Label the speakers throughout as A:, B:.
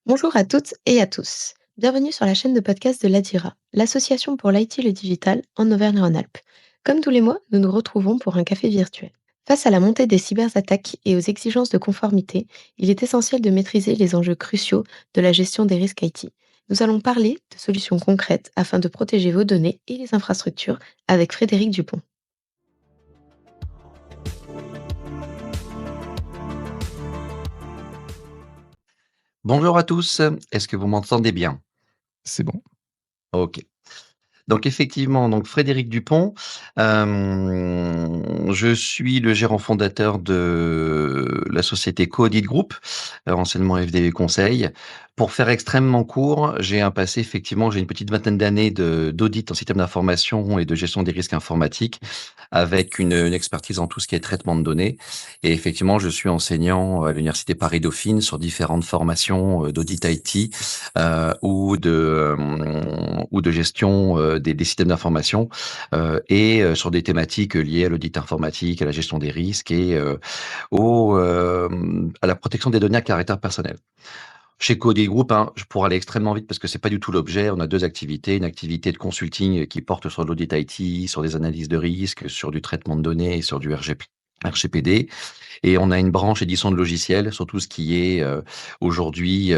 A: Bonjour à toutes et à tous. Bienvenue sur la chaîne de podcast de l'ADIRA, l'association pour l'IT et le digital en Auvergne-Rhône-Alpes. Comme tous les mois, nous nous retrouvons pour un café virtuel. Face à la montée des cyberattaques et aux exigences de conformité, il est essentiel de maîtriser les enjeux cruciaux de la gestion des risques IT. Nous allons parler de solutions concrètes afin de protéger vos données et les infrastructures avec Frédéric Dupont.
B: Bonjour à tous, est-ce que vous m'entendez bien?
C: C'est bon.
B: OK. Donc effectivement, donc Frédéric Dupont, je suis le gérant fondateur de la société Coaudit Group, anciennement FDV Conseil. Pour faire extrêmement court, j'ai une petite vingtaine d'années d'audit en système d'information et de gestion des risques informatiques, avec une expertise en tout ce qui est traitement de données. Et effectivement, je suis enseignant à l'université Paris-Dauphine sur différentes formations d'audit IT ou de gestion des systèmes d'information sur des thématiques liées à l'audit informatique, à la gestion des risques et à la protection des données à caractère personnel. Chez Coady Group, pour aller extrêmement vite parce que c'est pas du tout l'objet, on a 2 activités. Une activité de consulting qui porte sur l'audit IT, sur des analyses de risques, sur du traitement de données et sur du RGPD. Et on a une branche édition de logiciels sur tout ce qui est aujourd'hui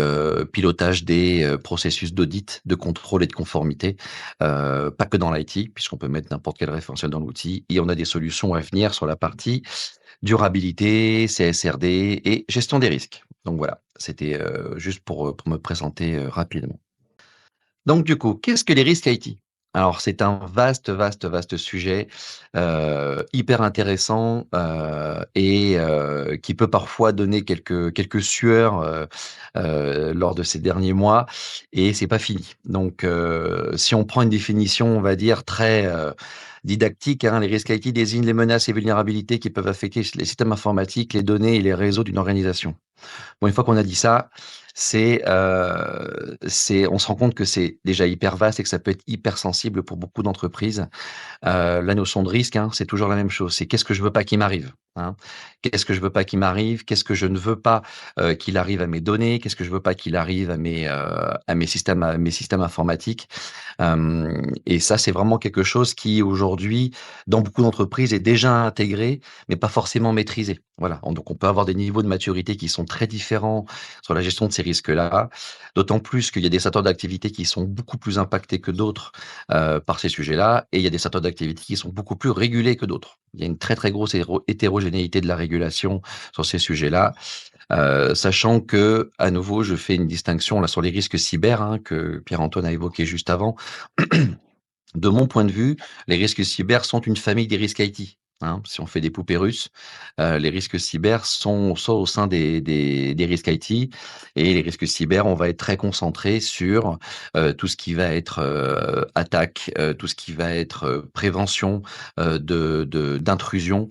B: pilotage des processus d'audit, de contrôle et de conformité, pas que dans l'IT, puisqu'on peut mettre n'importe quel référentiel dans l'outil. Et on a des solutions à venir sur la partie durabilité, CSRD et gestion des risques. Donc voilà, c'était juste pour me présenter rapidement. Donc du coup, qu'est-ce que les risques IT? Alors c'est un vaste sujet, hyper intéressant, qui peut parfois donner quelques sueurs, lors de ces derniers mois et c'est pas fini. Donc si on prend une définition, on va dire très, didactique, les risques IT désignent les menaces et vulnérabilités qui peuvent affecter les systèmes informatiques, les données et les réseaux d'une organisation. Bon, une fois qu'on a dit ça, on se rend compte que c'est déjà hyper vaste et que ça peut être hyper sensible pour beaucoup d'entreprises. La notion de risque, c'est toujours la même chose. C'est qu'est-ce que je veux pas qu'il m'arrive, hein? Qu'est-ce que je veux pas qu'il m'arrive? Qu'est-ce que je ne veux pas, qu'il arrive à mes données? Qu'est-ce que je veux pas qu'il arrive à mes systèmes informatiques? Et ça, c'est vraiment quelque chose qui aujourd'hui, dans beaucoup d'entreprises, est déjà intégré, mais pas forcément maîtrisé. Voilà. Donc on peut avoir des niveaux de maturité qui sont très différents sur la gestion de ces risques-là, d'autant plus qu'il y a des secteurs d'activité qui sont beaucoup plus impactés que d'autres, par ces sujets-là et il y a des secteurs d'activité qui sont beaucoup plus régulés que d'autres. Il y a une très grosse hétérogénéité de la régulation sur ces sujets-là, sachant que, à nouveau, je fais une distinction là sur les risques cyber, que Pierre-Antoine a évoqué juste avant. De mon point de vue, les risques cyber sont une famille des risques IT, Si on fait des poupées russes, les risques cyber sont au sein des risques IT et les risques cyber, on va être très concentré sur, tout ce qui va être, attaque, tout ce qui va être, prévention, d'intrusion,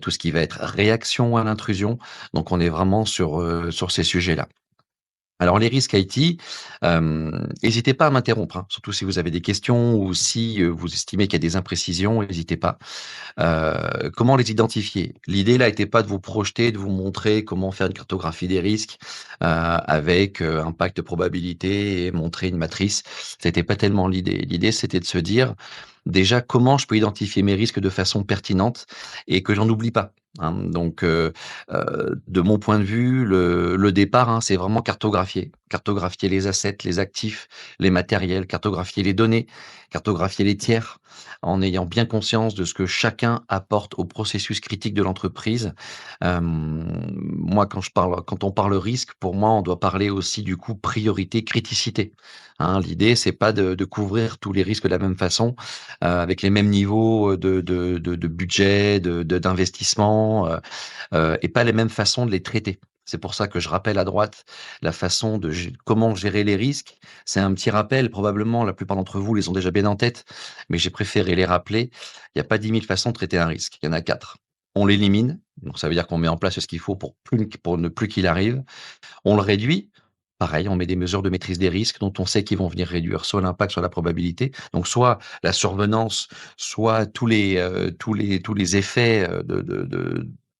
B: tout ce qui va être réaction à l'intrusion. Donc on est vraiment sur ces sujets-là. Alors les risques IT, hésitez pas à m'interrompre, surtout si vous avez des questions ou si, vous estimez qu'il y a des imprécisions, n'hésitez pas. Comment les identifier? L'idée là était pas de vous projeter, de vous montrer comment faire une cartographie des risques, avec, impact, probabilité et montrer une matrice. C'était pas tellement l'idée. L'idée, c'était de se dire, déjà, comment je peux identifier mes risques de façon pertinente et que j'en oublie pas, Donc, de mon point de vue, le départ, c'est vraiment cartographier. Cartographier les assets, les actifs, les matériels, cartographier les données, cartographier les tiers, en ayant bien conscience de ce que chacun apporte au processus critique de l'entreprise. Moi, quand on parle risque, pour moi, on doit parler aussi du coup priorité, criticité. L'idée, c'est pas de couvrir tous les risques de la même façon, avec les mêmes niveaux de budget, d'investissement, et pas les mêmes façons de les traiter. C'est pour ça que je rappelle à droite la façon de comment gérer les risques. C'est un petit rappel, probablement la plupart d'entre vous les ont déjà bien en tête, mais j'ai préféré les rappeler. Il n'y a pas 10 000 façons de traiter un risque, il y en a 4. On l'élimine, donc ça veut dire qu'on met en place ce qu'il faut pour ne plus qu'il arrive. On le réduit, pareil, on met des mesures de maîtrise des risques dont on sait qu'ils vont venir réduire soit l'impact, soit la probabilité. Donc soit la survenance, soit tous les effets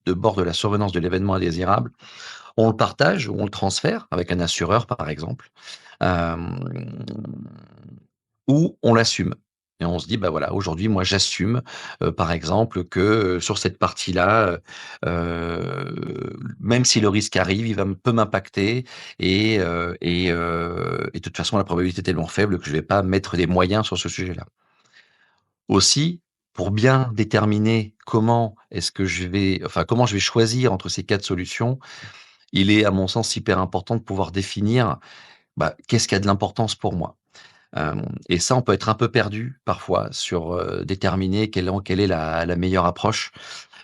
B: de bord de la survenance de l'événement indésirable. On le partage ou on le transfère avec un assureur, par exemple, hem, ou on l'assume et on se dit: «Bah, voilà, aujourd'hui, moi, j'assume, par exemple, que, sur cette partie-là, même si le risque arrive, il va peut m'impacter et de toute façon, la probabilité est tellement faible que je vais pas mettre des moyens sur ce sujet-là». Aussi, pour bien déterminer comment je vais choisir entre ces 4 solutions, il est, à mon sens, hyper important de pouvoir définir, bah, qu'est-ce qui a de l'importance pour moi? Et ça, on peut être un peu perdu parfois sur, déterminer quelle est la meilleure approche.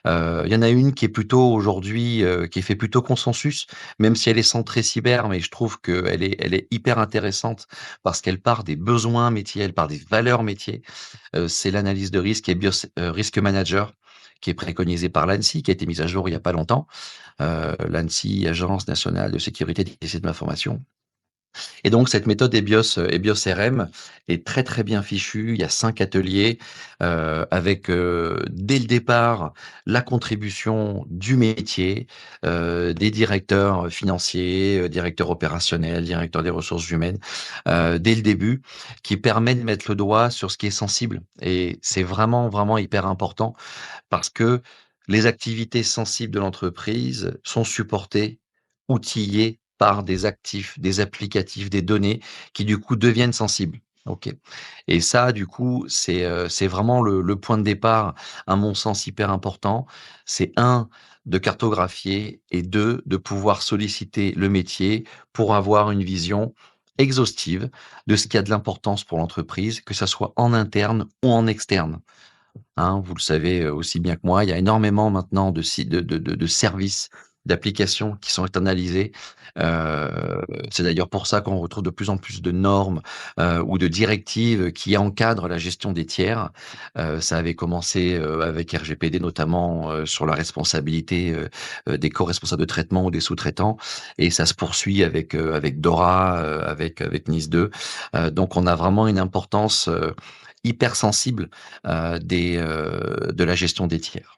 B: Il y en a une qui est plutôt aujourd'hui, qui fait plutôt consensus, même si elle est centrée cyber, mais je trouve qu'elle est hyper intéressante parce qu'elle part des besoins métiers, elle part des valeurs métiers. C'est l'analyse de risque et Risk Manager qui est préconisée par l'ANSSI, qui a été mise à jour il y a pas longtemps. L'ANSSI, Agence nationale de sécurité des systèmes d'information. Et donc cette méthode EBIOS RM est très, très bien fichue. Il y a 5 ateliers, avec, dès le départ, la contribution du métier, des directeurs financiers, directeurs opérationnels, directeurs des ressources humaines, dès le début, qui permet de mettre le doigt sur ce qui est sensible et c'est vraiment, vraiment hyper important parce que les activités sensibles de l'entreprise sont supportées, outillées par des actifs, des applicatifs, des données qui du coup deviennent sensibles. OK, et ça du coup, c'est vraiment le point de départ, à mon sens, hyper important. C'est un de cartographier et 2 de pouvoir solliciter le métier pour avoir une vision exhaustive de ce qui a de l'importance pour l'entreprise, que ça soit en interne ou en externe. Hein, vous le savez, aussi bien que moi, il y a énormément maintenant de sites de services, d'applications qui sont internalisés. C'est d'ailleurs pour ça qu'on retrouve de plus en plus de normes, ou de directives qui encadrent la gestion des tiers. Ça avait commencé, avec RGPD notamment, sur la responsabilité, des co-responsables de traitement ou des sous-traitants et ça se poursuit avec DORA, avec NIS2. Donc on a vraiment une importance, hypersensible de la gestion des tiers.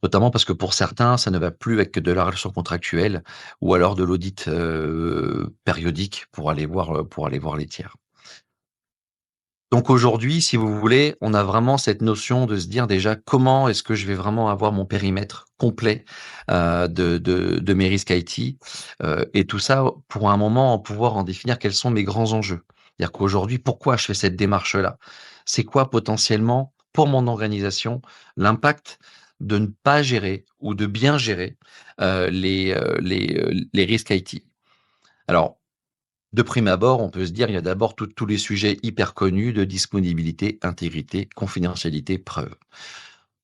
B: Notamment parce que pour certains, ça ne va plus avec de la relation contractuelle ou alors de l'audit, périodique pour aller voir les tiers. Donc aujourd'hui, si vous voulez, on a vraiment cette notion de se dire déjà comment est-ce que je vais vraiment avoir mon périmètre complet, de mes risques IT, et tout ça pour à un moment pouvoir en définir quels sont mes grands enjeux. C'est-à-dire qu'aujourd'hui, pourquoi je fais cette démarche-là? C'est quoi potentiellement, pour mon organisation, l'impact de ne pas gérer ou de bien gérer, les risques IT? Alors de prime abord, on peut se dire, il y a d'abord tous les sujets hyper connus de disponibilité, intégrité, confidentialité, preuve.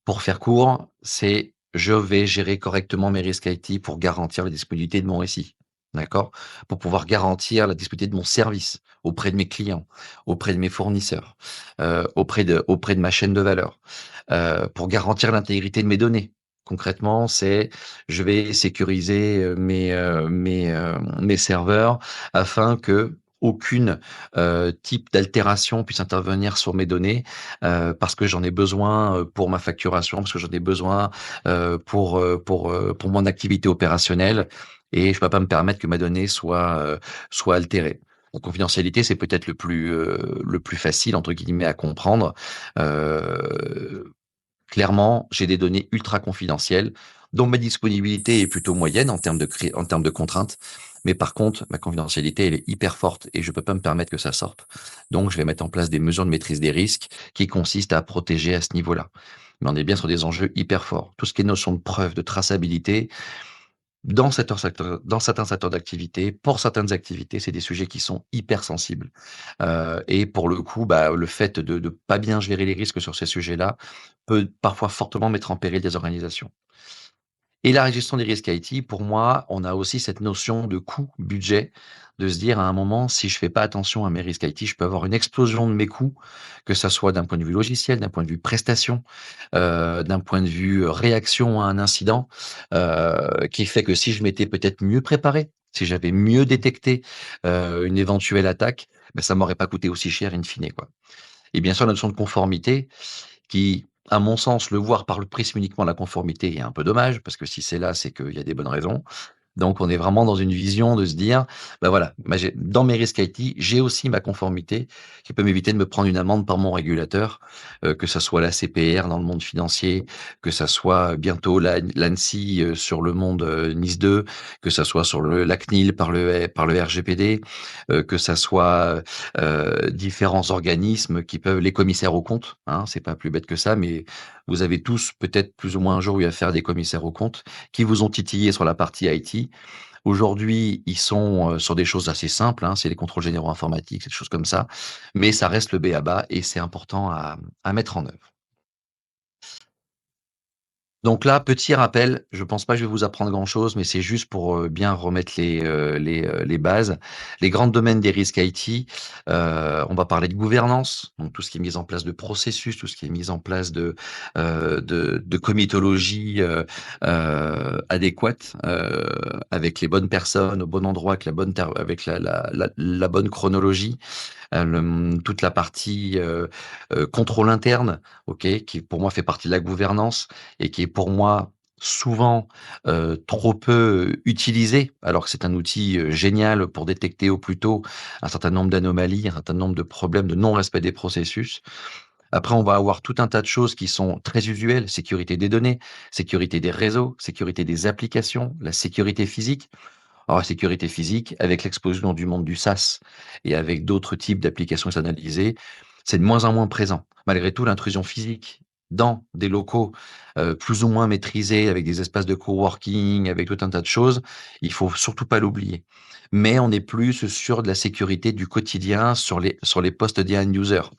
B: Pour faire court, c'est je vais gérer correctement mes risques IT pour garantir la disponibilité de mon SI. D'accord? Pour pouvoir garantir la disponibilité de mon service auprès de mes clients, auprès de mes fournisseurs, auprès de ma chaîne de valeur, pour garantir l'intégrité de mes données. Concrètement, c'est je vais sécuriser, mes serveurs afin que aucune, type d'altération puisse intervenir sur mes données, parce que j'en ai besoin, pour ma facturation, parce que j'en ai besoin, pour mon activité opérationnelle et je peux pas me permettre que ma donnée soit altérée. La confidentialité, c'est peut-être le plus «facile» entre guillemets à comprendre. Clairement, j'ai des données ultra confidentielles, dont ma disponibilité est plutôt moyenne en termes de contraintes. Mais par contre, ma confidentialité, elle est hyper forte et je peux pas me permettre que ça sorte. Donc, je vais mettre en place des mesures de maîtrise des risques qui consistent à protéger à ce niveau-là. Mais on est bien sur des enjeux hyper forts. Tout ce qui est notion de preuve, de traçabilité, dans certains secteurs d'activité, pour certaines activités, c'est des sujets qui sont hyper sensibles. Et pour le coup, bah, le fait de pas bien gérer les risques sur ces sujets-là peut parfois fortement mettre en péril des organisations. Et la gestion des risques IT, pour moi, on a aussi cette notion de coût, budget, de se dire à un moment, si je fais pas attention à mes risques IT, je peux avoir une explosion de mes coûts, que ça soit d'un point de vue logiciel, d'un point de vue prestation, d'un point de vue réaction à un incident, qui fait que si je m'étais peut-être mieux préparé, si j'avais mieux détecté, une éventuelle attaque, ben ça m'aurait pas coûté aussi cher in fine, quoi. Et bien sûr, la notion de conformité qui, à mon sens, le voir par le prisme uniquement de la conformité est un peu dommage, parce que si c'est là, c'est qu'il y a des bonnes raisons. Donc on est vraiment dans une vision de se dire: «Bah, voilà, bah, j'ai dans mes risques IT, j'ai aussi ma conformité qui peut m'éviter de me prendre une amende par mon régulateur», que ça soit la CPR dans le monde financier, que ça soit bientôt l'ANSSI, sur le monde, NIS 2, que ça soit sur la CNIL par le RGPD, que ça soit, différents organismes qui peuvent les commissaires aux comptes, hein, c'est pas plus bête que ça, mais vous avez tous peut-être plus ou moins un jour eu affaire à des commissaires aux comptes qui vous ont titillé sur la partie IT. Aujourd'hui, ils sont, sur des choses assez simples, hein, c'est les contrôles généraux informatiques, c'est des choses comme ça, mais ça reste le b.a-ba et c'est important à mettre en œuvre. Donc là, petit rappel, je pense pas que je vais vous apprendre grand-chose, mais c'est juste pour, bien remettre les bases. Les grands domaines des risques IT, on va parler de gouvernance, donc tout ce qui est mise en place de processus, tout ce qui est mise en place de comitologie, adéquate, avec les bonnes personnes au bon endroit, avec la bonne chronologie. Toute la partie, contrôle interne, OK, qui pour moi fait partie de la gouvernance et qui est pour moi souvent, trop peu utilisé, alors que c'est un outil, génial pour détecter au plus tôt un certain nombre d'anomalies, un certain nombre de problèmes de non-respect des processus. Après, on va avoir tout un tas de choses qui sont très usuelles: sécurité des données, sécurité des réseaux, sécurité des applications, la sécurité physique. Alors la sécurité physique, avec l'explosion du monde du SaaS et avec d'autres types d'applications externalisées, c'est de moins en moins présent. Malgré tout, l'intrusion physique dans des locaux, plus ou moins maîtrisés, avec des espaces de coworking, avec tout un tas de choses, il faut surtout pas l'oublier. Mais on est plus sur de la sécurité du quotidien, sur les postes des end users.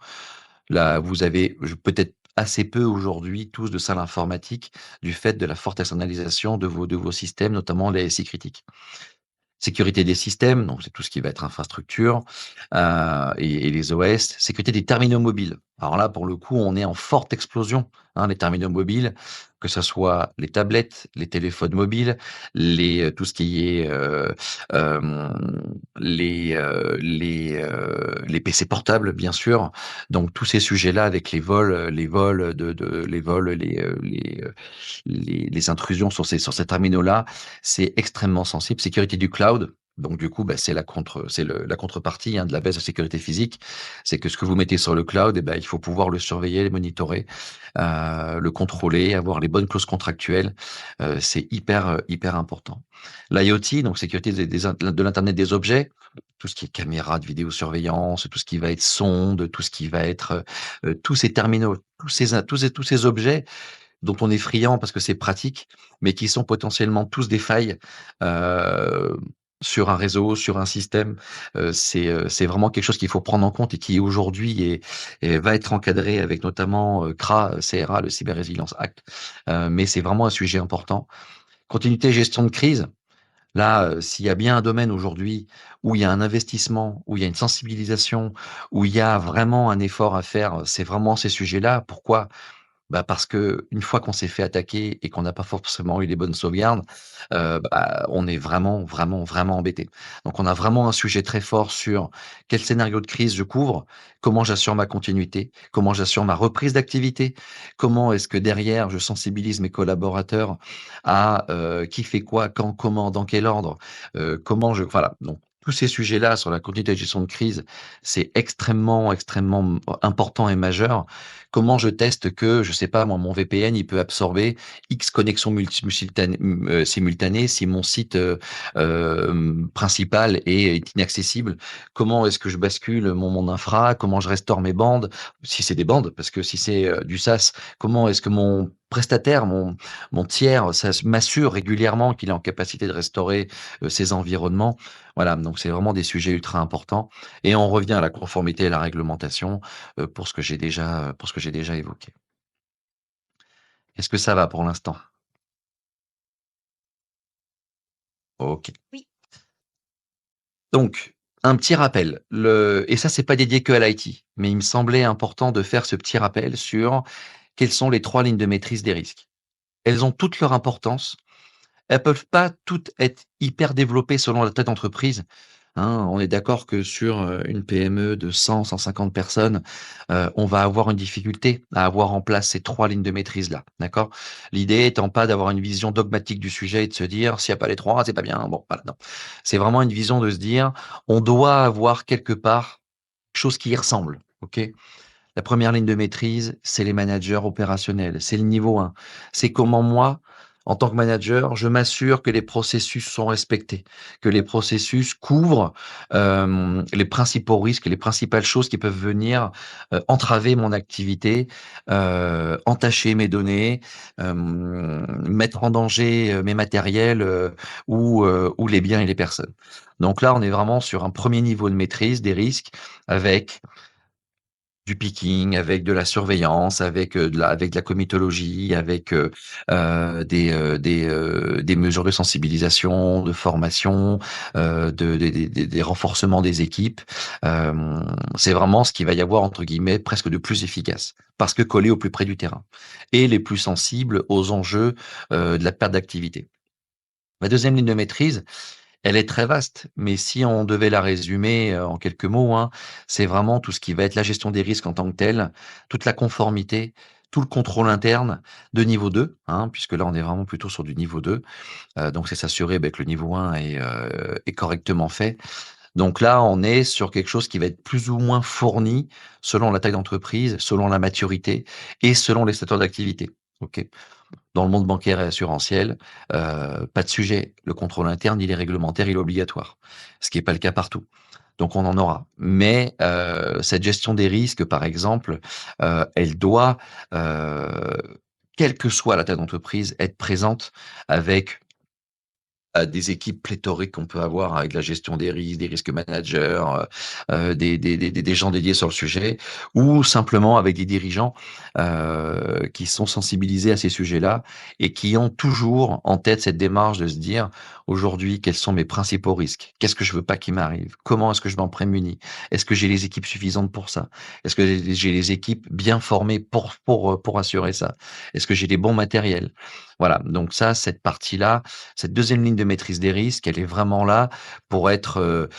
B: Là, vous avez peut-être assez peu aujourd'hui tous de salles informatiques du fait de la forte externalisation de vos systèmes, notamment les SI critiques. Sécurité des systèmes, donc c'est tout ce qui va être infrastructure, et les OS. Sécurité des terminaux mobiles. Alors là, pour le coup, on est en forte explosion, hein, les terminaux mobiles, que ça soit les tablettes, les téléphones mobiles, tout ce qui est, les PC portables, bien sûr. Donc tous ces sujets-là avec les vols, les intrusions sur ces terminaux-là, c'est extrêmement sensible. Sécurité du cloud, donc du coup, bah, la contrepartie, hein, de la baisse de sécurité physique. C'est que ce que vous mettez sur le cloud, eh ben, il faut pouvoir le surveiller, le monitorer, le contrôler, avoir les bonnes clauses contractuelles. C'est hyper important. L'IoT, donc sécurité de l'internet des objets, tout ce qui est caméra de vidéosurveillance, tout ce qui va être sonde, tout ce qui va être, tous ces terminaux, tous ces objets dont on est friand parce que c'est pratique, mais qui sont potentiellement tous des failles, heu, sur un réseau, sur un système. C'est vraiment quelque chose qu'il faut prendre en compte et qui aujourd'hui va être encadré avec notamment, CRA, CRA, le Cyber Resilience Act. Mais c'est vraiment un sujet important. Continuité gestion de crise, là, s'il y a bien un domaine aujourd'hui où il y a un investissement, où il y a une sensibilisation, où il y a vraiment un effort à faire, c'est vraiment ces sujets-là. Pourquoi? Bah, parce qu'une fois qu'on s'est fait attaquer et qu'on n'a pas forcément eu les bonnes sauvegardes, bah, on est vraiment embêté. Donc on a vraiment un sujet très fort sur quel scénario de crise je couvre, comment j'assure ma continuité, comment j'assure ma reprise d'activité, comment est-ce que derrière je sensibilise mes collaborateurs à, qui fait quoi, quand, comment, dans quel ordre, voilà, donc tous ces sujets-là sur la continuité de gestion de crise, c'est extrêmement important et majeur. Comment je teste que, je sais pas moi, mon VPN, il peut absorber X connexions simultanées si mon site, principal est inaccessible? Comment est-ce que je bascule mon infra? Comment je restaure mes bandes? Si c'est des bandes, parce que si c'est, du SaaS, comment est-ce que mon prestataire, mon tiers, m'assure régulièrement qu'il est en capacité de restaurer, ses environnements? Voilà, donc c'est vraiment des sujets ultra importants et on revient à la conformité et à la réglementation, pour ce que j'ai déjà évoqué. Est-ce que ça va pour l'instant? OK.
A: Oui.
B: Donc, un petit rappel, et ça, c'est pas dédié que à l'IT, mais il me semblait important de faire ce petit rappel sur quelles sont les 3 lignes de maîtrise des risques. Elles ont toutes leur importance. Elles peuvent pas toutes être hyper développées selon la taille d'entreprise. hein. On est d'accord que sur, une PME de 100-150 personnes, on va avoir une difficulté à avoir en place ces 3 lignes de maîtrise-là, d'accord? L'idée étant pas d'avoir une vision dogmatique du sujet et de se dire: «S'il y a pas les 3, c'est pas bien». Bon, voilà, non. C'est vraiment une vision de se dire: «On doit avoir quelque part chose qui y ressemble», OK? La première ligne de maîtrise, c'est les managers opérationnels, c'est le niveau 1. C'est comment moi, en tant que manager, je m'assure que les processus sont respectés, que les processus couvrent, les principaux risques, les principales choses qui peuvent venir, entraver mon activité, entacher mes données, mettre en danger, mes matériels, ou les biens et les personnes. Donc là, on est vraiment sur un premier niveau de maîtrise des risques avec du picking, avec de la surveillance, avec de la comitologie, avec, des mesures de sensibilisation, de formation, des renforcements des équipes. C'est vraiment ce qu'il va y avoir entre guillemets «presque de plus efficace», parce que collé au plus près du terrain et les plus sensibles aux enjeux, de la perte d'activité. La deuxième ligne de maîtrise, elle est très vaste, mais si on devait la résumer, en quelques mots, hein, c'est vraiment tout ce qui va être la gestion des risques en tant que telle, toute la conformité, tout le contrôle interne de niveau 2, hein, puisque là, on est vraiment plutôt sur du niveau 2. Donc c'est s'assurer, que le niveau 1 est correctement fait. Donc là, on est sur quelque chose qui va être plus ou moins fourni selon la taille d'entreprise, selon la maturité et selon les secteurs d'activité. OK? Dans le monde bancaire et assurantiel, pas de sujet. Le contrôle interne, il est réglementaire, il est obligatoire. Ce qui est pas le cas partout. Donc on en aura. Mais, cette gestion des risques, par exemple, elle doit, heu, quelle que soit la taille d'entreprise, être présente avec des équipes pléthoriques qu'on peut avoir avec la gestion des risques managers, des gens dédiés sur le sujet ou simplement avec des dirigeants, qui sont sensibilisés à ces sujets-là et qui ont toujours en tête cette démarche de se dire: «Aujourd'hui, quels sont mes principaux risques? Qu'est-ce que je veux pas qu'il m'arrive? Comment est-ce que je m'en prémunis? Est-ce que j'ai les équipes suffisantes pour ça? Est-ce que j'ai les équipes bien formées pour assurer ça? Est-ce que j'ai les bons matériels?» Voilà, donc ça, cette partie-là, cette deuxième ligne de maîtrise des risques, elle est vraiment là pour être,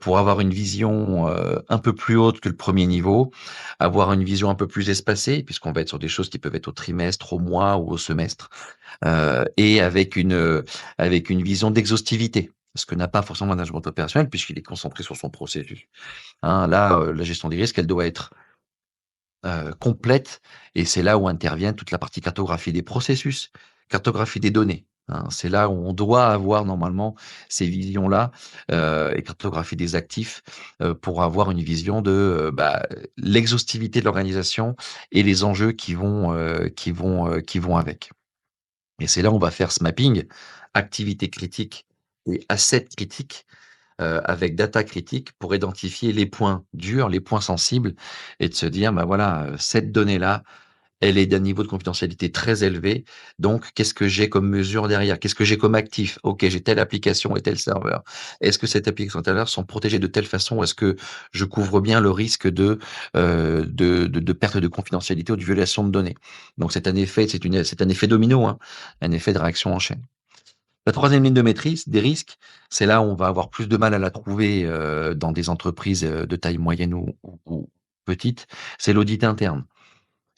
B: pour avoir une vision, un peu plus haute que le premier niveau, avoir une vision un peu plus espacée, puisqu'on va être sur des choses qui peuvent être au trimestre, au mois ou au semestre, et avec une vision d'exhaustivité. Ce que n'a pas forcément le management opérationnel puisqu'il est concentré sur son processus. Hein, là, la gestion des risques, elle doit être complète et c'est là où intervient toute la partie cartographie des processus, cartographie des données, hein. C'est là où on doit avoir normalement ces visions-là, et cartographie des actifs, pour avoir une vision de, l'exhaustivité de l'organisation et les enjeux qui vont avec. Et c'est là où on va faire ce mapping, activité critique et asset critique, avec data critique pour identifier les points durs, les points sensibles et de se dire: «Bah, voilà, cette donnée-là, elle est d'un niveau de confidentialité très élevé, donc qu'est-ce que j'ai comme mesure derrière? Qu'est-ce que j'ai comme actif? OK, j'ai telle application et tel serveur. Est-ce que cette application et tel serveur sont protégés de telle façon? Est-ce que je couvre bien le risque de perte de confidentialité ou de violation de données?» Donc c'est un effet domino, hein, un effet de réaction en chaîne. La troisième ligne de maîtrise des risques, c'est là où on va avoir plus de mal à la trouver, dans des entreprises, de taille moyenne ou petite, c'est l'audit interne.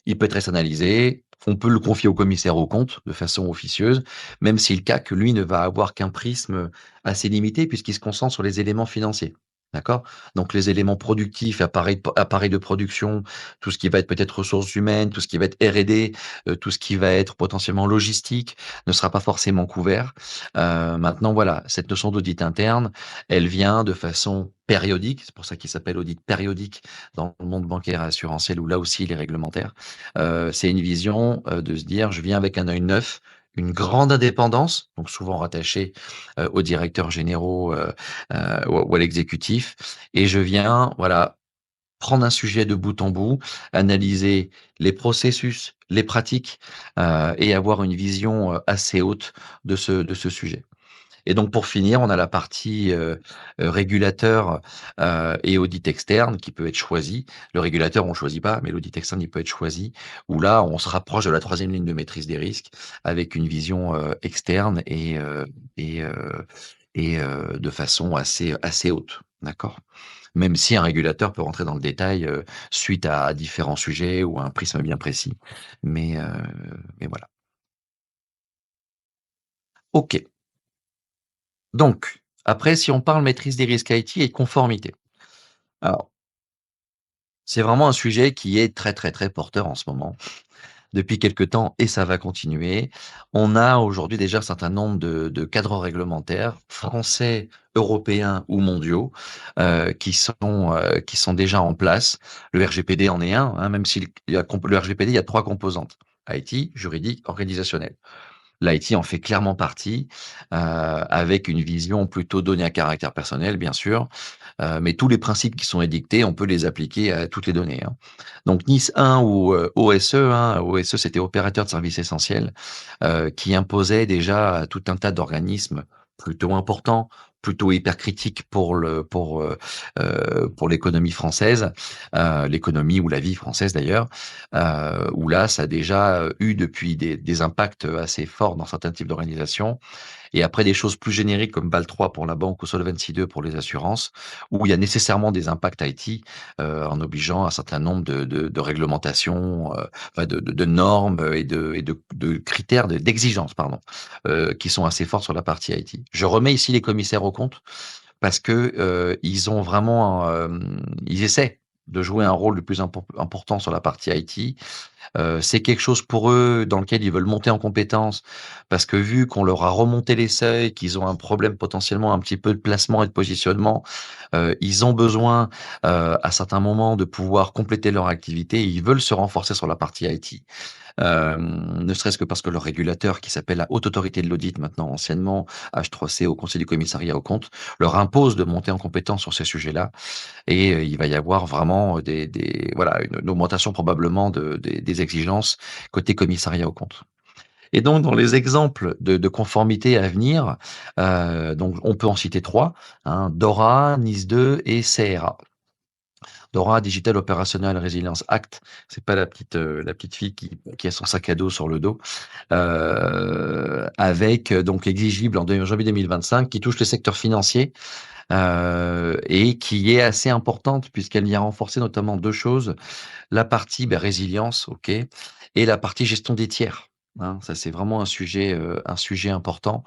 B: Il peut être externalisé, on peut le confier au commissaire aux comptes de façon officieuse, même si le CAC, lui, ne va avoir qu'un prisme assez limité puisqu'il se concentre sur les éléments financiers. D'accord? Donc les éléments productifs, appareils de production, tout ce qui va être peut-être ressources humaines, tout ce qui va être R&D, tout ce qui va être potentiellement logistique, ne sera pas forcément couvert. Maintenant voilà, cette notion d'audit interne, elle vient de façon périodique, c'est pour ça qu'il s'appelle audit périodique dans le monde bancaire et assurantiel où là aussi il est réglementaire. C'est une vision, de se dire: «Je viens avec un œil neuf, une grande indépendance», donc souvent rattaché, aux directeurs généraux, ou à l'exécutif et je viens, voilà, prendre un sujet de bout en bout, analyser les processus, les pratiques, et avoir une vision, assez haute de ce sujet. Et donc pour finir, on a la partie, régulateur, et audit externe qui peut être choisi. Le régulateur, on ne choisit pas, mais l'audit externe, il peut être choisi, où là, on se rapproche de la troisième ligne de maîtrise des risques avec une vision, externe et et de façon assez haute, d'accord? Même si un régulateur peut rentrer dans le détail, suite à différents sujets ou à un prisme bien précis. Mais heu, mais voilà. OK. Donc, après si on parle maîtrise des risques IT et conformité. Alors, c'est vraiment un sujet qui est très, très, très porteur en ce moment, depuis quelque temps et ça va continuer. On a aujourd'hui déjà un certain nombre de cadres réglementaires français, européens ou mondiaux, qui sont déjà en place. Le RGPD en est un, hein, même si le RGPD, il y a 3 composantes: IT, juridique, organisationnel. L'IT en fait clairement partie, avec une vision plutôt donnée à caractère personnel, bien sûr, mais tous les principes qui sont édictés, on peut les appliquer à toutes les données, hein. Donc NIS 1 ou OSE, hein, OSE, c'était opérateur de services essentiels, qui imposait déjà à tout un tas d'organismes plutôt importants, plutôt hyper critiques pour l'économie française, l'économie ou la vie française d'ailleurs, où là, ça a déjà, eu depuis des impacts, assez forts dans certains types d'organisations et après des choses plus génériques comme BAL 3 pour la banque ou Solvency 2 pour les assurances, où il y a nécessairement des impacts IT, en obligeant un certain nombre de réglementations, enfin de normes, et de critères d'exigences pardon, qui sont assez forts sur la partie IT. Je remets ici les commissaires aux comptes parce que, ils ont vraiment, ils essaient de jouer un rôle le plus important sur la partie IT. C'est quelque chose pour eux dans lequel ils veulent monter en compétences parce que vu qu'on leur a remonté les seuils, qu'ils ont un problème potentiellement un petit peu de placement et de positionnement, ils ont besoin, à certains moments de pouvoir compléter leur activité et ils veulent se renforcer sur la partie IT. Ne serait-ce que parce que leur régulateur, qui s'appelle la Haute Autorité de l'Audit, maintenant anciennement H3C au Conseil du Commissariat aux comptes, leur impose de monter en compétence sur ces sujets-là et il va y avoir vraiment des voilà, une augmentation probablement des exigences côté Commissariat aux comptes. Et donc dans les exemples de conformité à venir, donc on peut en citer 3, hein, DORA, NIS2 et CRA. DORA, Digital Operational Resilience Act, c'est pas la petite fille qui a son sac à dos sur le dos, avec donc exigible en janvier 2025, qui touche le secteur financier, et qui est assez importante puisqu'elle vient renforcer notamment 2 choses. La partie, résilience, OK, et la partie gestion des tiers, hein. Ça, c'est vraiment un sujet important,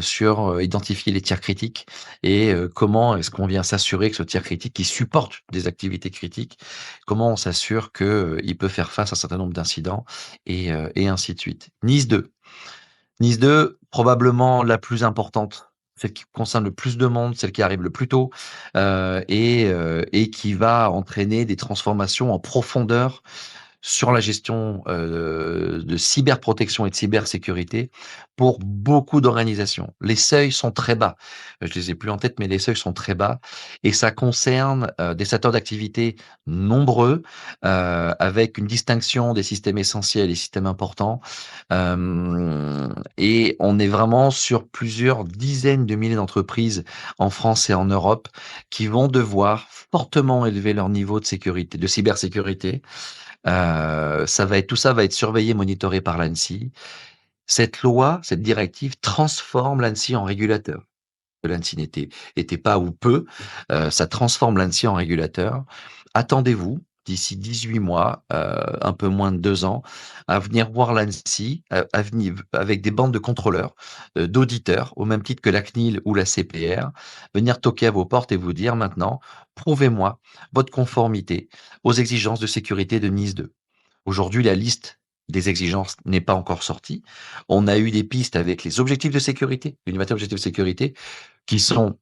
B: sur, identifier les tiers critiques et comment est-ce qu'on vient s'assurer que ce tiers critique qui supporte des activités critiques, comment on s'assure que, il peut faire face à un certain nombre d'incidents et ainsi de suite. NIS 2. NIS 2, probablement la plus importante, celle qui concerne le plus de monde, celle qui arrive le plus tôt, et qui va entraîner des transformations en profondeur sur la gestion, de cyberprotection et de cybersécurité pour beaucoup d'organisations. Les seuils sont très bas. Je les ai plus en tête, mais les seuils sont très bas et ça concerne, des secteurs d'activité nombreux, avec une distinction des systèmes essentiels et systèmes importants. Et on est vraiment sur plusieurs dizaines de milliers d'entreprises en France et en Europe qui vont devoir fortement élever leur niveau de sécurité de cybersécurité. Tout ça va être surveillé, monitoré par l'ANSSI. Cette loi, cette directive transforme l'ANSSI en régulateur. L'ANSSI n'était pas ou peu, ça transforme l'ANSSI en régulateur. Attendez-vous, d'ici 18 mois, un peu moins de 2 ans, à venir voir l'ANSSI, à venir avec des bandes de contrôleurs, d'auditeurs, au même titre que la CNIL ou la CPR, venir toquer à vos portes et vous dire: «Maintenant, prouvez-moi votre conformité aux exigences de sécurité de NIS 2». Aujourd'hui, la liste des exigences n'est pas encore sortie. On a eu des pistes avec les objectifs de sécurité, l'université objectifs de sécurité, qui sont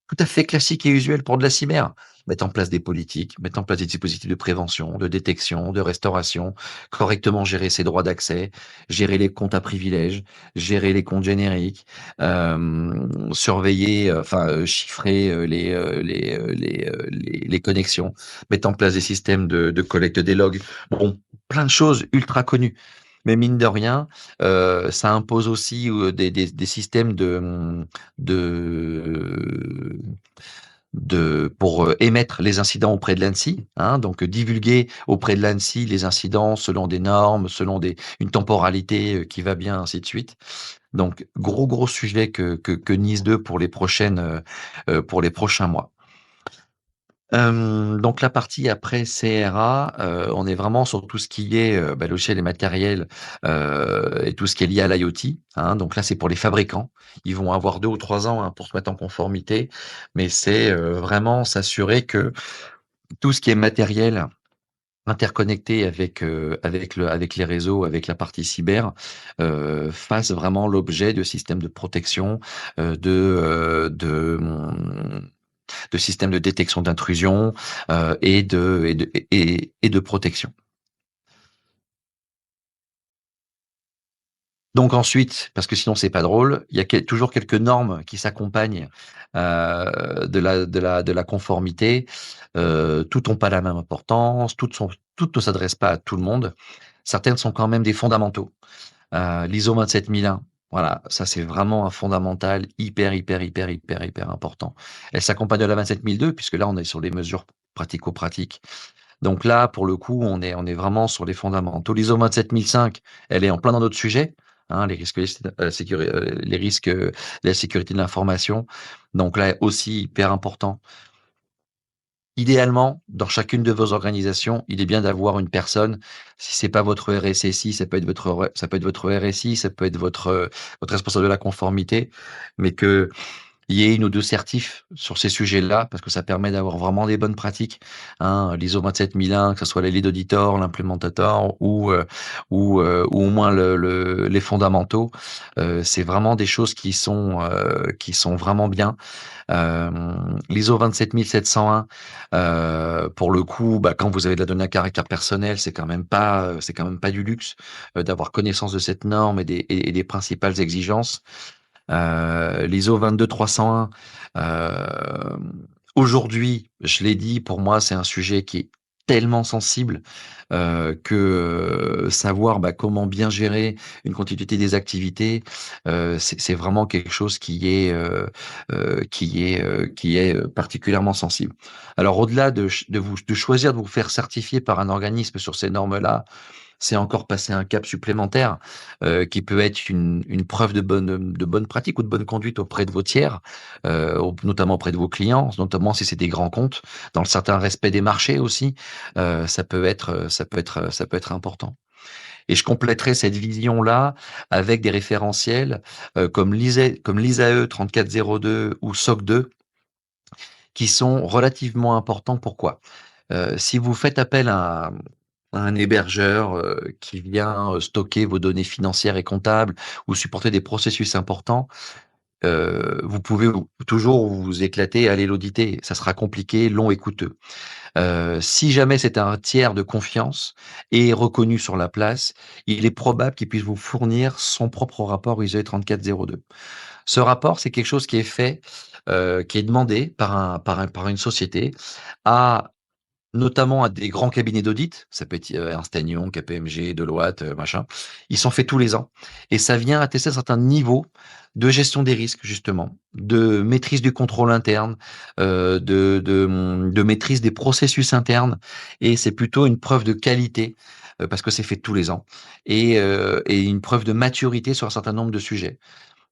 B: tout à fait classiques et usuels pour de la cyber. Mettre en place des politiques, mettre en place des dispositifs de prévention, de détection, de restauration, correctement gérer ses droits d'accès, gérer les comptes à privilèges, gérer les comptes génériques, surveiller, chiffrer, les connexions, mettre en place des systèmes de collecte des logs. Bon, plein de choses ultra connues. Mais mine de rien, ça impose aussi, des systèmes de pour, émettre les incidents auprès de l'ANSSI, hein, donc divulguer auprès de l'ANSSI les incidents selon des normes, selon une temporalité, qui va bien, ainsi de suite. Donc gros sujet que Nice 2 pour les pour les prochains mois. Donc la partie après CRA, on est vraiment sur tout ce qui est, logiciel et matériel, et tout ce qui est lié à l'IoT, hein. Donc là, c'est pour les fabricants. Ils vont avoir 2 ou 3 ans, hein, pour se mettre en conformité, mais c'est, vraiment s'assurer que tout ce qui est matériel interconnecté avec les réseaux, avec la partie cyber, fasse vraiment l'objet de systèmes de protection, de systèmes de détection d'intrusion, et de protection. Donc ensuite, parce que sinon c'est pas drôle, il y a toujours quelques normes qui s'accompagnent, de la conformité. Toutes ont pas la même importance, toutes ne s'adressent pas à tout le monde. Certaines sont quand même des fondamentaux. L'ISO 27001, voilà, ça c'est vraiment un fondamental hyper important. Elle s'accompagne de la 27002 puisque là on est sur les mesures pratico-pratiques. Donc là, pour le coup, on est vraiment sur les fondamentaux. L'ISO 27005, elle est en plein dans d'autres sujets, hein, les risques, de la sécurité de l'information. Donc là aussi hyper important. Idéalement, dans chacune de vos organisations, il est bien d'avoir une personne, si c'est pas votre RSSI, ça peut être votre RSI, ça peut être votre responsable de la conformité, mais que il y ait 1 ou 2 certifs sur ces sujets-là, parce que ça permet d'avoir vraiment des bonnes pratiques, hein. L'ISO 27001, que ce soit les lead auditors, l'implémentateur ou au moins les fondamentaux, c'est vraiment des choses qui sont vraiment bien. L'ISO 27701, pour le coup, quand vous avez de la donnée à caractère personnel, c'est quand même pas du luxe, d'avoir connaissance de cette norme et des principales exigences. L'ISO 22301, aujourd'hui, je l'ai dit, pour moi, c'est un sujet qui est tellement sensible, que, savoir, comment bien gérer une continuité des activités, c'est vraiment quelque chose qui est, particulièrement sensible. Alors au-delà de choisir de vous faire certifier par un organisme sur ces normes-là, c'est encore passer un cap supplémentaire, qui peut être une preuve de bonne pratique ou de bonne conduite auprès de vos tiers, notamment auprès de vos clients, notamment si c'est des grands comptes, dans le certain respect des marchés aussi, ça peut être important. Et je compléterai cette vision-là avec des référentiels, comme l'ISAE 3402 ou SOC 2 qui sont relativement importants. Pourquoi? Si vous faites appel à un hébergeur, qui vient, stocker vos données financières et comptables ou supporter des processus importants, vous pouvez toujours vous éclater à aller l'auditer. Ça sera compliqué, long et coûteux. Si jamais c'est un tiers de confiance et reconnu sur la place, il est probable qu'il puisse vous fournir son propre rapport ISO 3402. Ce rapport, c'est quelque chose qui est fait, qui est demandé par une société à notamment à des grands cabinets d'audit, ça peut être, Ernst& Young, KPMG, Deloitte, machin. Ils sont faits tous les ans et ça vient attester un certain niveau de gestion des risques justement, de maîtrise du contrôle interne, de maîtrise des processus internes et c'est plutôt une preuve de qualité, parce que c'est fait tous les ans et une preuve de maturité sur un certain nombre de sujets.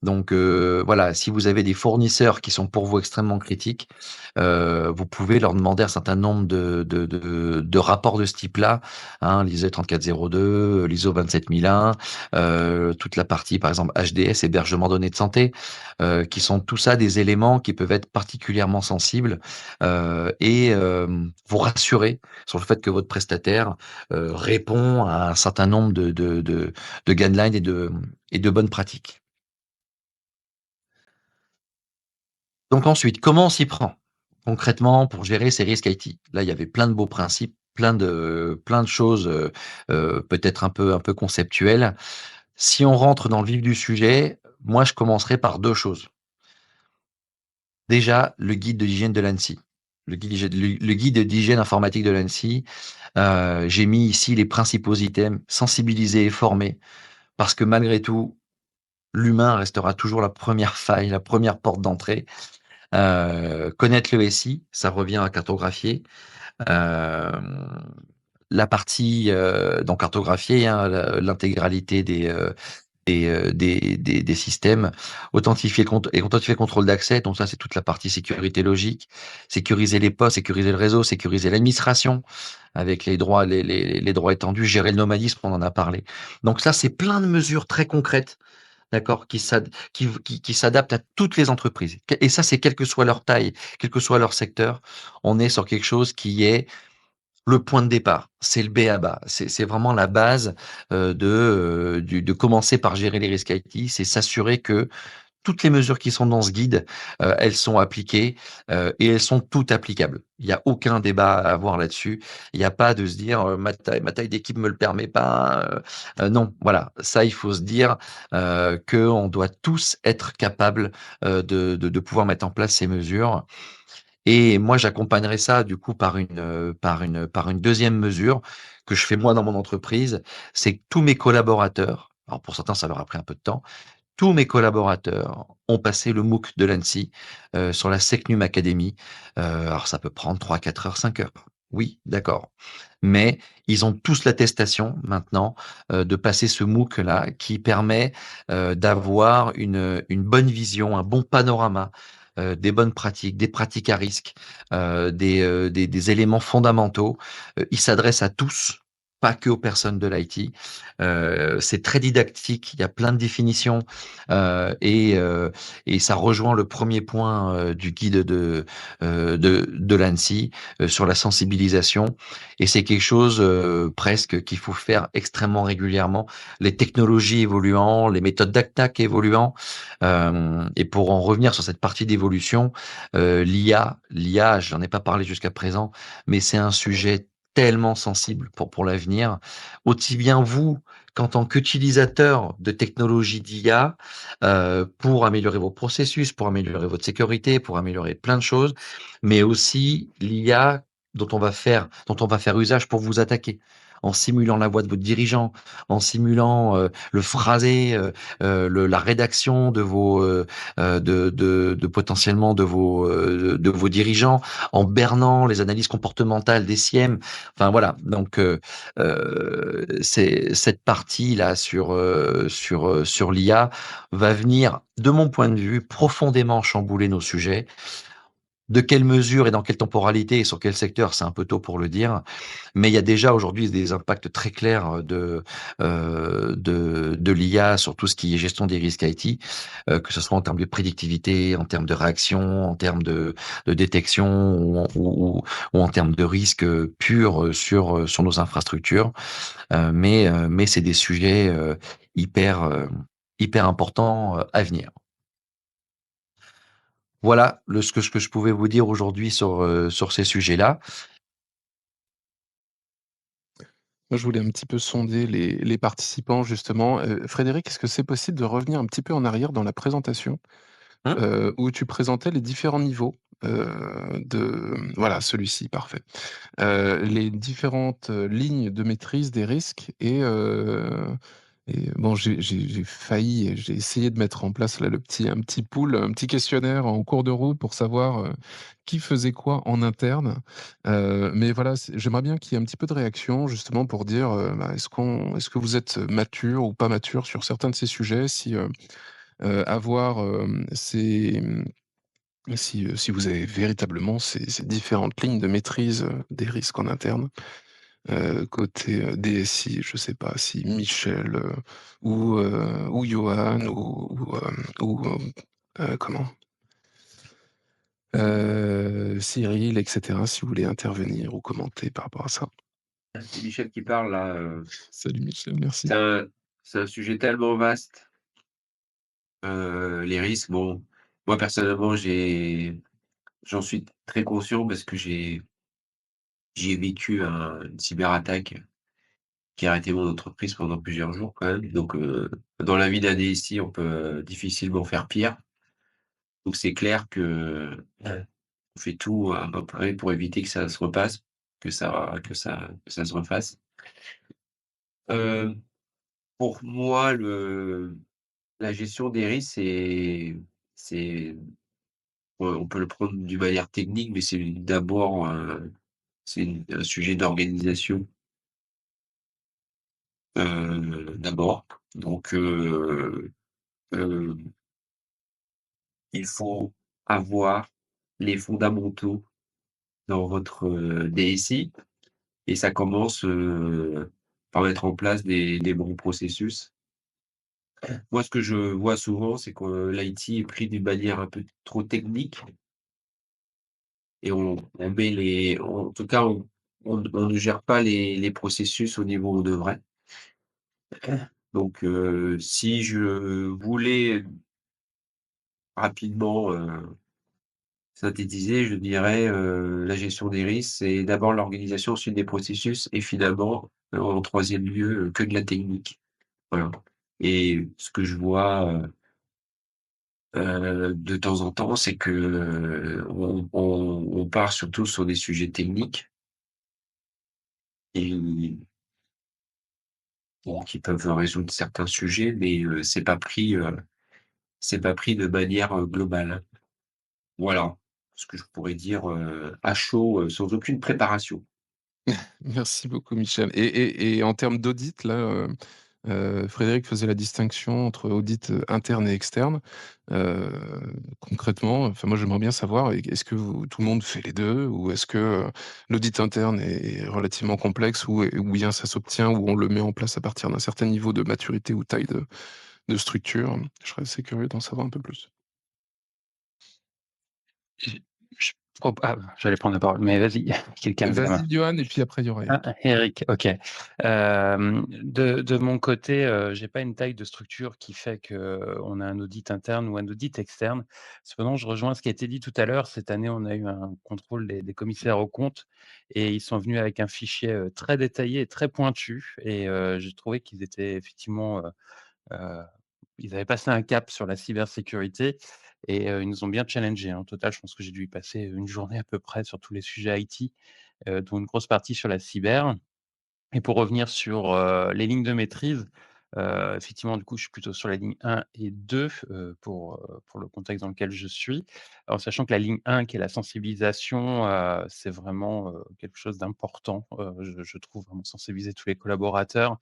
B: Donc voilà, si vous avez des fournisseurs qui sont pour vous extrêmement critiques, vous pouvez leur demander un certain nombre de rapports de ce type-là, hein, l'ISO 3402, l'ISO 27001, toute la partie, par exemple, HDS, hébergement données de santé, qui sont tout ça des éléments qui peuvent être particulièrement sensibles, vous rassurer sur le fait que votre prestataire, répond à un certain nombre de guidelines et de bonnes pratiques. Donc ensuite, comment on s'y prend concrètement pour gérer ces risques IT? Là, il y avait plein de beaux principes, plein de choses, peut-être un peu conceptuelles. Si on rentre dans le vif du sujet, moi, je commencerai par 2 choses. Déjà, le guide de l'hygiène de l'ANSSI. Le guide d'hygiène informatique de l'ANSSI, j'ai mis ici les principaux items, sensibiliser et former, parce que malgré tout, l'humain restera toujours la première faille, la première porte d'entrée. Connaître le SI, ça revient à cartographier. La partie, donc cartographier, hein, l'intégralité des systèmes, authentifier le contrôle d'accès. Donc ça, c'est toute la partie sécurité logique, sécuriser les postes, sécuriser le réseau, sécuriser l'administration avec les droits étendus, gérer le nomadisme, on en a parlé. Donc ça, c'est plein de mesures très concrètes, d'accord, qui s'adaptent à toutes les entreprises. Et ça, c'est quelle que soit leur taille, quel que soit leur secteur, on est sur quelque chose qui est le point de départ, c'est le b.a-ba. C'est vraiment la base de commencer par gérer les risques IT, c'est s'assurer que toutes les mesures qui sont dans ce guide, elles sont appliquées et elles sont toutes applicables. Il n'y a aucun débat à avoir là-dessus. Il n'y a pas de se dire ma taille d'équipe me le permet pas. Non, voilà, ça il faut se dire qu'on doit tous être capables de pouvoir mettre en place ces mesures. Et moi, j'accompagnerai ça du coup par une deuxième mesure que je fais moi dans mon entreprise, c'est que tous mes collaborateurs, alors pour certains ça leur a pris un peu de temps, tous mes collaborateurs ont passé le MOOC de l'ANSSI sur la Secnum Academy. Alors ça peut prendre 3, 4 heures, 5 heures. Oui, d'accord. Mais ils ont tous l'attestation maintenant de passer ce MOOC-là qui permet d'avoir une bonne vision, un bon panorama des bonnes pratiques, des pratiques à risque, des éléments fondamentaux. Il s'adresse à tous, pas que aux personnes de l'IT. C'est très didactique, il y a plein de définitions et ça rejoint le premier point du guide de l'ANSSI sur la sensibilisation. Et c'est quelque chose presque qu'il faut faire extrêmement régulièrement. Les technologies évoluant, les méthodes d'attaque évoluant. Et pour en revenir sur cette partie d'évolution, l'IA, j'en ai pas parlé jusqu'à présent, mais c'est un sujet tellement sensible pour l'avenir. Aussi bien vous qu'en tant qu'utilisateur de technologies d'IA, pour améliorer vos processus, pour améliorer votre sécurité, pour améliorer plein de choses, mais aussi l'IA dont on va faire usage pour vous attaquer, en simulant la voix de votre dirigeant, en simulant le phrasé, la rédaction de vos, de potentiellement de vos dirigeants, en bernant les analyses comportementales des SIEM. Enfin voilà. Donc c'est cette partie là sur l'IA va venir, de mon point de vue, profondément chambouler nos sujets. De quelle mesure et dans quelle temporalité et sur quel secteur, c'est un peu tôt pour le dire, mais il y a déjà aujourd'hui des impacts très clairs de l'IA sur tout ce qui est gestion des risques IT, que ce soit en termes de prédictivité, en termes de réaction, en termes de détection ou en termes de risques purs sur nos infrastructures. Mais c'est des sujets hyper, hyper importants à venir. Voilà ce que je pouvais vous dire aujourd'hui sur ces sujets-là.
C: Moi, je voulais un petit peu sonder les participants justement. Frédéric, est-ce que c'est possible de revenir un petit peu en arrière dans la présentation,
B: Hein.
C: où tu présentais les différents niveaux, de voilà, celui-ci, parfait. Les différentes, lignes de maîtrise des risques et bon, j'ai failli et j'ai essayé de mettre en place là le petit un petit pool, un petit questionnaire en cours de route pour savoir, qui faisait quoi en interne. Mais voilà, j'aimerais bien qu'il y ait un petit peu de réaction justement pour dire, bah, est-ce que vous êtes mature ou pas mature sur certains de ces sujets? Si, avoir, si vous avez véritablement ces différentes lignes de maîtrise, des risques en interne. Côté, DSI, je sais pas si Michel, ou Johan comment? Cyril et cetera, si vous voulez intervenir ou commenter par rapport à ça.
D: C'est Michel qui parle là,
C: Salut Michel, merci.
D: c'est un c'est un sujet tellement vaste, les risques, bon, moi personnellement j'en suis très conscient parce que j'ai vécu une cyberattaque qui a arrêté mon entreprise pendant plusieurs jours quand même, donc dans la vie d'un DSI, on peut difficilement faire pire. Donc c'est clair que on fait tout à peu près pour éviter que ça se repasse, que ça se refasse. Heu, pour moi, le la gestion des risques, c'est on peut le prendre d'une manière technique, mais c'est d'abord, un sujet d'organisation d'abord. Donc heu, il faut avoir les fondamentaux dans votre, DSI et ça commence, par mettre en place des bons processus. Moi, ce que je vois souvent, c'est que l'IT est pris d'une manière un peu trop technique et on met les en tout cas, on ne gère pas les processus au niveau où on devrait. Donc si je voulais rapidement, synthétiser, je dirais, la gestion des risques, c'est d'abord l'organisation, ensuite des processus et finalement, en troisième lieu, que de la technique. Voilà et ce que je vois, de temps en temps, c'est que, on part surtout sur des sujets techniques et bon, qui peuvent résoudre certains sujets, mais, c'est pas pris de manière, globale. Voilà ce que je pourrais dire, à chaud, sans aucune préparation.
C: Merci beaucoup Michel et en termes d'audit là, Frédéric faisait la distinction entre audit, interne et externe. Heu, Concrètement, enfin moi j'aimerais bien savoir, est-ce que vous tout le monde fait les 2 ou est-ce que, l'audit interne est relativement complexe ou bien ça s'obtient ou on le met en place à partir d'un certain niveau de maturité ou taille de structure? Je serais assez curieux d'en savoir un peu plus.
E: Je je j'allais prendre la parole, mais vas-y, quelqu'un lève la main.
C: Vas-y Johan et puis après il y aura Eric.
E: Eric, OK. De mon côté, j'ai pas une taille de structure qui fait qu'on a un audit interne ou un audit externe. Cependant, je rejoins ce qui a été dit tout à l'heure. Cette année, on a eu un contrôle des commissaires aux comptes et ils sont venus avec un fichier, très détaillé et très pointu et j'ai trouvé qu'ils étaient effectivement, Heu, ils avaient passé un cap sur la cybersécurité et ils nous ont bien challengés, hein. Au total, je pense que j'ai dû y passer une journée à peu près sur tous les sujets IT, dont une grosse partie sur la cyber. Et pour revenir sur, les lignes de maîtrise, effectivement, du coup, je suis plutôt sur la ligne 1 et 2, pour le contexte dans lequel je suis. En sachant que la ligne 1 qui est la sensibilisation, c'est vraiment, quelque chose d'important, je trouve, vraiment sensibiliser tous les collaborateurs,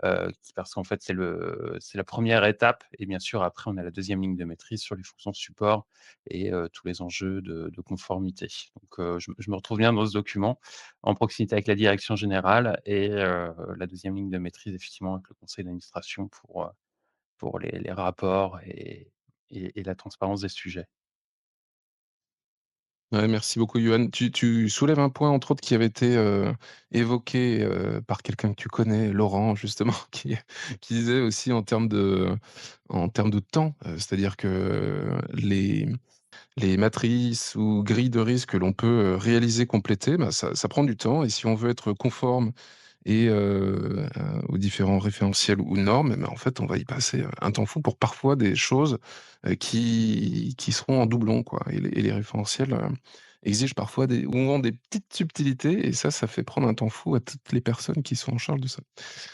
E: parce qu'en fait, c'est la première étape et bien sûr, après, on a la deuxième ligne de maîtrise sur les fonctions support et tous les enjeux de conformité. Donc je me retrouve bien dans ce document en proximité avec la direction générale et la deuxième ligne de maîtrise, effectivement, avec le conseil d'administration pour les rapports et la transparence des sujets.
C: Ouais, merci beaucoup Johan. Tu soulèves un point entre autres qui avait été, évoqué, par quelqu'un que tu connais, Laurent justement, qui disait aussi en termes de temps, c'est-à-dire que les matrices ou grilles de risque que l'on peut, réaliser, compléter, bah, ça prend du temps et si on veut être conforme et aux différents référentiels ou normes, eh ben, en fait, on va y passer, un temps fou pour parfois des choses, qui seront en doublon, quoi et les référentiels, exigent parfois des ou ont des petites subtilités et ça fait prendre un temps fou à toutes les personnes qui sont en charge de ça.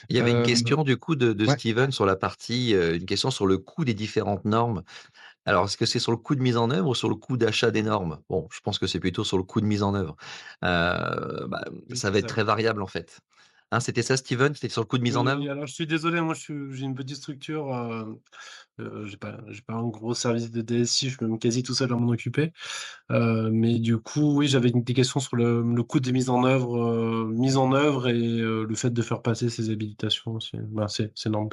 B: Il y avait une
C: Hem,
B: question du coup de
C: ouais.
B: Steven sur la partie, une question sur le coût des différentes normes. Alors, est-ce que c'est sur le coût de mise en œuvre ou sur le coût d'achat des normes? Bon, je pense que c'est plutôt sur le coût de mise en œuvre. Bah,
F: Oui,
B: ça va
F: c'est
B: être
F: ça.
B: très variable en fait. Hein, c'était ça Steven? C'était sur le coût de mise en œuvre?
F: Oui, alors je suis désolé, moi j'ai une petite structure, j'ai pas un gros service de DSI, je suis même quasi tout seul à m'en occuper. Mais du coup, oui, j'avais des questions sur le coût des mises en œuvre et le fait de faire passer ces habilitations, c'est énorme.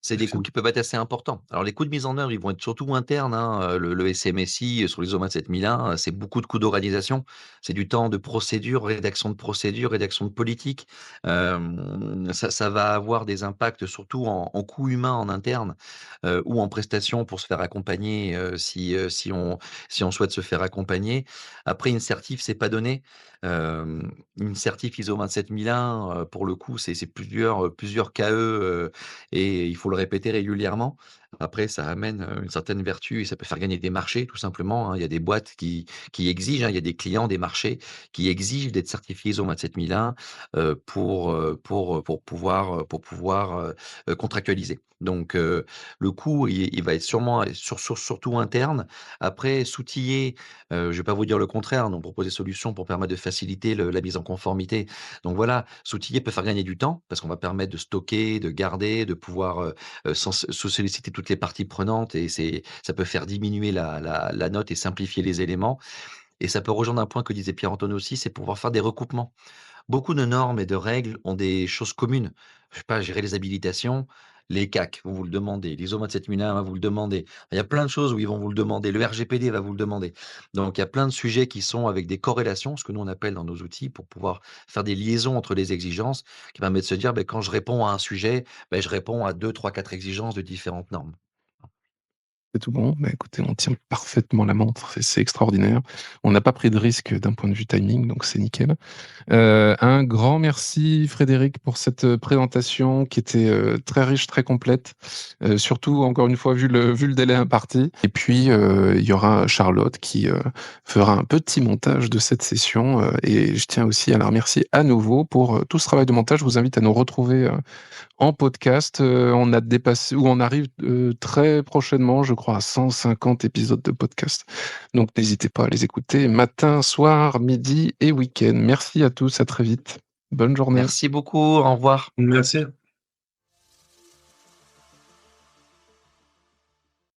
B: C'est des coûts
F: Excuse-moi.
B: qui peuvent être assez importants. Alors les coûts de mise en œuvre, ils vont être surtout internes, hein, le SMSI sur l'ISO 27001, c'est beaucoup de coûts d'organisation. C'est du temps de procédure, rédaction de politique. Ça va avoir des impacts surtout en coûts humains en interne, ou en prestations pour se faire accompagner, si on souhaite se faire accompagner. Après une certif, c'est pas donné. Une certif ISO 27001, pour le coup, c'est plusieurs KE, et il faut le répéter régulièrement. Après, ça amène, une certaine vertu et ça peut faire gagner des marchés tout simplement, hein. Il y a des boîtes qui exigent, hein, il y a des clients, des marchés qui exigent d'être certifiés ISO 27001, pour pouvoir, contractualiser. Donc, le coût, il va être sûrement surtout interne. Après, s'outiller, je vais pas vous dire le contraire, nous on propose des solutions pour permettre de faciliter la mise en conformité. Donc voilà, s'outiller peut faire gagner du temps parce qu'on va permettre de stocker, de garder, de pouvoir, sans solliciter toutes les parties prenantes et ça peut faire diminuer la note et simplifier les éléments et ça peut rejoindre un point que disait Pierre-Antoine aussi, c'est pouvoir faire des recoupements. Beaucoup de normes et de règles ont des choses communes. Je sais pas, gérer les habilitations, les CAC, vous le demandez, l'ISO 27001 va vous le demander. Il y a plein de choses où ils vont vous le demander, le RGPD va vous le demander. Donc il y a plein de sujets qui sont avec des corrélations, ce que nous on appelle dans nos outils pour pouvoir faire des liaisons entre les exigences, qui permet de se dire, quand je réponds à un sujet, je réponds à 2, 3, 4 exigences de différentes normes.
C: C'est tout bon. Bah, écoutez, on tient parfaitement la montre, c'est extraordinaire. On n'a pas pris de risque d'un point de vue timing, donc c'est nickel. Un grand merci Frédéric pour cette, présentation qui était, très riche, très complète, surtout encore une fois vu le délai imparti et puis, il y aura Charlotte qui, fera un petit montage de cette session, et je tiens aussi à la remercier à nouveau pour, tout ce travail de montage. Je vous invite à nous retrouver, en podcast. On a dépassé ou on arrive, très prochainement, je crois, à 150 épisodes de podcast. Donc n'hésitez pas à les écouter matin, soir, midi et week-end. Merci à tous, à très vite. Bonne journée.
B: Merci beaucoup, au revoir.
F: Merci.